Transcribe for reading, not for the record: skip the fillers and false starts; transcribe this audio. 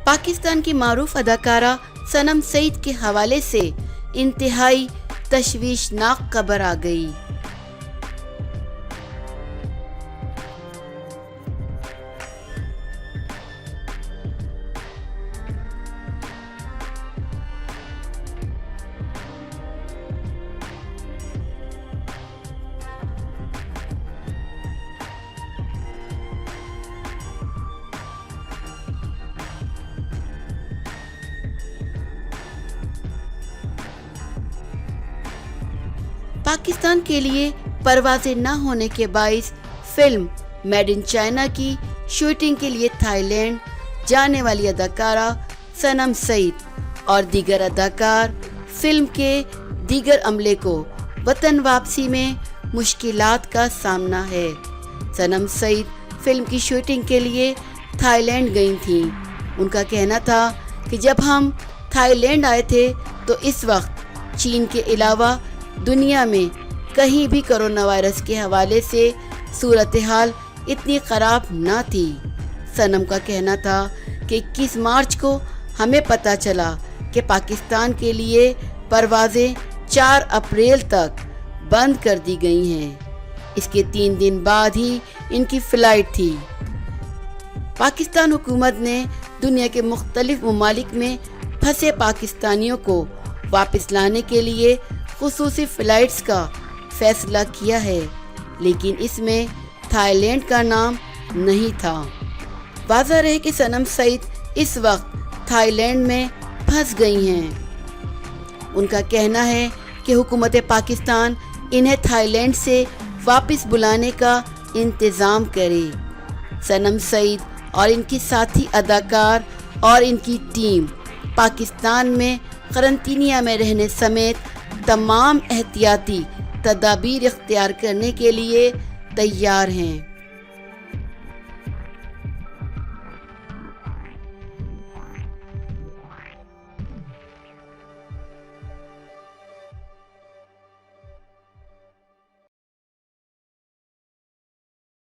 پاکستان کی معروف اداکارہ صنم سعید کے حوالے سے انتہائی تشویشناک خبر آ گئی۔ پاکستان کے لیے پروازیں نہ ہونے کے باعث فلم میڈ ان چائنا کی شوٹنگ کے لیے تھائی لینڈ جانے والی اداکارہ صنم سعید اور دیگر اداکار فلم کے دیگر عملے کو وطن واپسی میں مشکلات کا سامنا ہے۔ صنم سعید فلم کی شوٹنگ کے لیے تھائی لینڈ گئی تھیں۔ ان کا کہنا تھا کہ جب ہم تھائی لینڈ آئے تھے تو اس وقت چین کے علاوہ دنیا میں کہیں بھی کرونا وائرس کے حوالے سے صورتحال اتنی خراب نہ تھی۔ صنم کا کہنا تھا کہ 21 مارچ کو ہمیں پتہ چلا کہ پاکستان کے لیے پروازیں 4 اپریل تک بند کر دی گئی ہیں۔ اس کے 3 دن بعد ہی ان کی فلائٹ تھی۔ پاکستان حکومت نے دنیا کے مختلف ممالک میں پھنسے پاکستانیوں کو واپس لانے کے لیے خصوصی فلائٹس کا فیصلہ کیا ہے، لیکن اس میں تھائی لینڈ کا نام نہیں تھا۔ واضح رہے کہ صنم سعید اس وقت تھائی لینڈ میں پھنس گئی ہیں۔ ان کا کہنا ہے کہ حکومت پاکستان انہیں تھائی لینڈ سے واپس بلانے کا انتظام کرے۔ صنم سعید اور ان کی ساتھی اداکار اور ان کی ٹیم پاکستان میں قرنطینہ میں رہنے سمیت تمام احتیاطی تدابیر اختیار کرنے کے لیے تیار ہیں۔